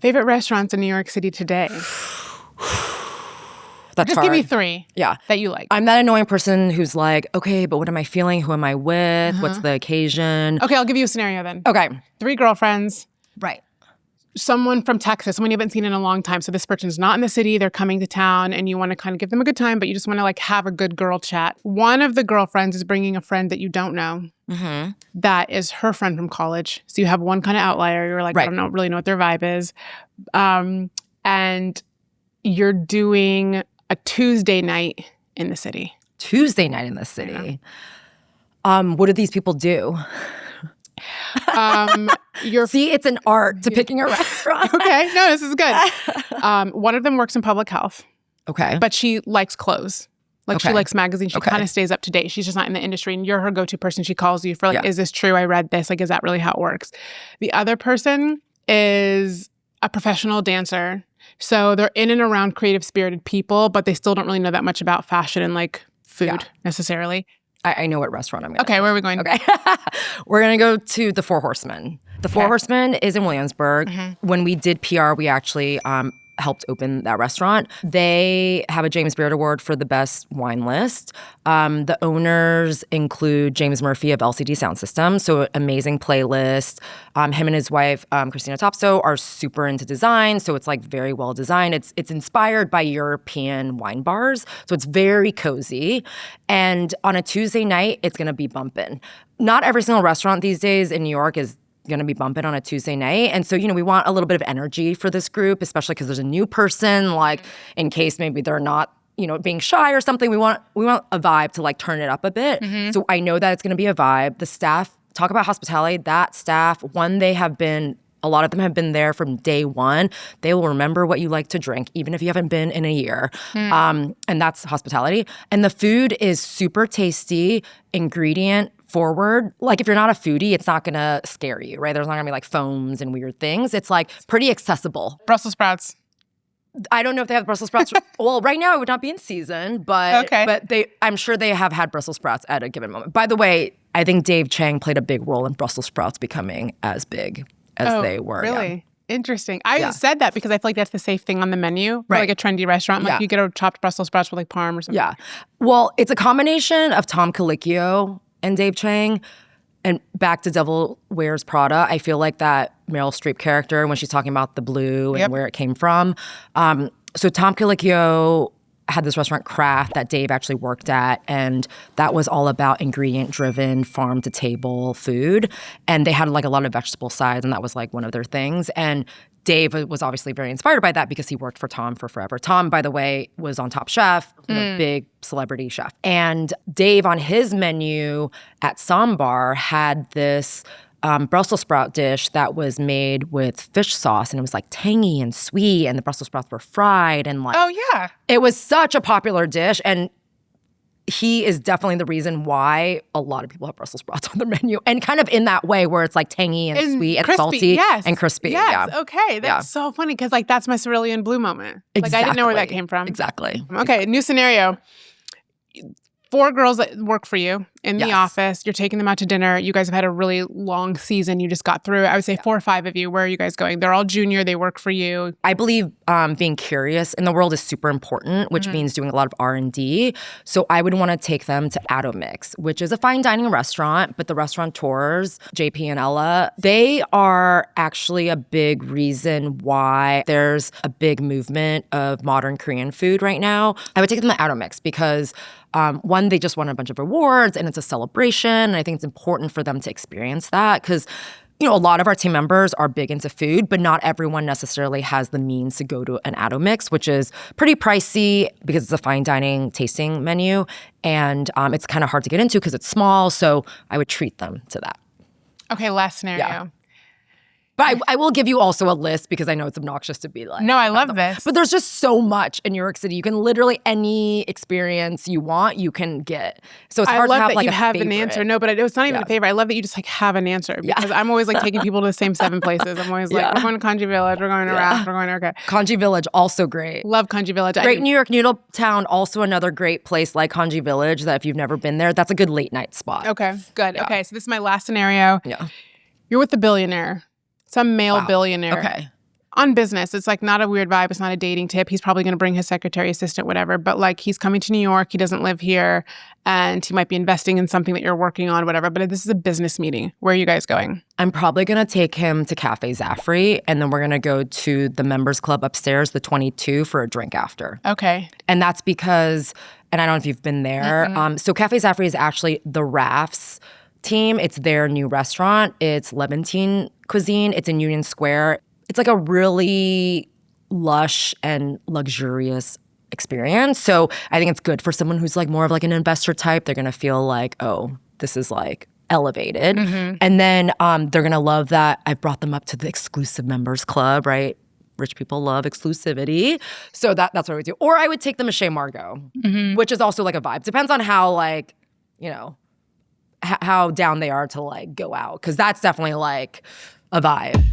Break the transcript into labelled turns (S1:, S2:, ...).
S1: Favorite restaurants in New York City today?
S2: That's
S1: Just
S2: hard.
S1: give me 3 that you like.
S2: I'm that annoying person who's like, okay, but what am I feeling? Who am I with? What's the occasion?
S1: Okay, I'll give you a scenario then.
S2: Okay.
S1: 3 girlfriends.
S2: Right.
S1: Someone from Texas, someone you haven't seen in a long time. So this person's not in the city. They're coming to town and you want to kind of give them a good time, but you just want to like have a good girl chat. One of the girlfriends is bringing a friend that you don't know. Mm-hmm. That is her friend from college. So you have one kind of outlier. You're like, I don't really know what their vibe is. And you're doing a Tuesday night in the city.
S2: Tuesday night in the city. What do these people do? See, it's an art to picking a restaurant.
S1: Okay, no, this is good. One of them works in public health.
S2: Okay.
S1: But she likes clothes. Like she likes magazines. She kind of stays up to date. She's just not in the industry. And you're her go-to person. She calls you for like, is this true? I read this. Like, is that really how it works? The other person is a professional dancer. So they're in and around creative spirited people, but they still don't really know that much about fashion and like food necessarily.
S2: I know what restaurant I'm going to
S1: Okay, where are we going?
S2: Okay. We're going to go to the Four Horsemen. The Four Horsemen is in Williamsburg. Mm-hmm. When we did PR, we actually helped open that restaurant. They have a James Beard Award for the best wine list. The owners include James Murphy of LCD Sound System, so amazing playlist. Him and his wife, Christina Topso, are super into design, so it's like very well designed. It's inspired by European wine bars, so it's very cozy. And on a Tuesday night, it's going to be bumping. Not every single restaurant these days in New York is going to be bumping on a Tuesday night. And so, we want a little bit of energy for this group, especially because there's a new person, like in case maybe they're not, being shy or something. We want a vibe to like turn it up a bit. Mm-hmm. So I know that it's going to be a vibe. The staff, talk about hospitality, that staff, a lot of them have been there from day one. They will remember what you like to drink, even if you haven't been in a year. And that's hospitality. And the food is super tasty, ingredient forward. Like if you're not a foodie, it's not going to scare you, right? There's not going to be like foams and weird things. It's like pretty accessible.
S1: Brussels sprouts.
S2: I don't know if they have Brussels sprouts. Well, right now it would not be in season, but I'm sure they have had Brussels sprouts at a given moment. By the way, I think Dave Chang played a big role in Brussels sprouts becoming as big as they were.
S1: Really?
S2: Yeah.
S1: Interesting. I said that because I feel like that's the safe thing on the menu for like a trendy restaurant. Like you get a chopped Brussels sprouts with like parm or something.
S2: Yeah. Well, it's a combination of Tom Colicchio and Dave Chang. And back to Devil Wears Prada, I feel like that Meryl Streep character when she's talking about the blue and where it came from. So Tom Colicchio had this restaurant, Craft, that Dave actually worked at, and that was all about ingredient-driven, farm-to-table food. And they had like a lot of vegetable sides, and that was like one of their things. And Dave was obviously very inspired by that because he worked for Tom for forever. Tom, by the way, was on Top Chef, big celebrity chef. And Dave on his menu at Sambar had this Brussels sprout dish that was made with fish sauce, and it was like tangy and sweet, and the Brussels sprouts were fried and like it was such a popular dish. And he is definitely the reason why a lot of people have Brussels sprouts on their menu, and kind of in that way where it's like tangy and sweet and
S1: crispy,
S2: salty and crispy.
S1: Yes, okay. That's so funny because like that's my cerulean blue moment.
S2: Exactly.
S1: Like I didn't know where that came from.
S2: Exactly.
S1: Okay, new scenario. 4 girls that work for you in the office. You're taking them out to dinner. You guys have had a really long season. You just got through. I would say 4 or 5 of you. Where are you guys going? They're all junior. They work for you.
S2: I believe being curious in the world is super important, which means doing a lot of R&D. So I would want to take them to Atomix, which is a fine dining restaurant, but the restaurateurs, JP and Ella, they are actually a big reason why there's a big movement of modern Korean food right now. I would take them to Atomix because one, they just won a bunch of awards and it's a celebration. And I think it's important for them to experience that because, a lot of our team members are big into food, but not everyone necessarily has the means to go to an Atomix, which is pretty pricey because it's a fine dining tasting menu. And it's kind of hard to get into because it's small. So I would treat them to that.
S1: Okay, last scenario.
S2: Yeah. But I will give you also a list because I know it's obnoxious to be like.
S1: No, I love this.
S2: But there's just so much in New York City. You can literally any experience you want, you can get. So it's hard to have like a favorite.
S1: I love that you have an answer. No, but it's not even a favorite. I love that you just like have an answer because I'm always like taking people to the same 7 places. I'm always like, we're going to Kanji Village, we're going to Raft, we're going to
S2: Kanji Village, also great.
S1: Love Kanji Village.
S2: Great New York Noodle Town, also another great place like Kanji Village that if you've never been there, that's a good late night spot.
S1: Okay, good. Yeah. Okay, so this is my last scenario.
S2: Yeah.
S1: You're with the billionaire. Some male billionaire.
S2: Okay.
S1: on business. It's like not a weird vibe. It's not a dating tip. He's probably going to bring his secretary, assistant, whatever. But like he's coming to New York. He doesn't live here. And he might be investing in something that you're working on, whatever. But this is a business meeting. Where are you guys going?
S2: I'm probably going to take him to Cafe Zafri. And then we're going to go to the members club upstairs, the 22, for a drink after.
S1: Okay.
S2: And that's because, and I don't know if you've been there. So Cafe Zafri is actually the Rafts team. It's their new restaurant. It's Levantine cuisine. It's in Union Square. It's like a really lush and luxurious experience. So I think it's good for someone who's like more of like an investor type. They're going to feel like, oh, this is like elevated. And then they're going to love that I brought them up to the exclusive members club, right? Rich people love exclusivity. So that's what I would do. Or I would take them to Chez Margot, which is also like a vibe. Depends on how like, you know, how down they are to like go out. Because that's definitely like a vibe.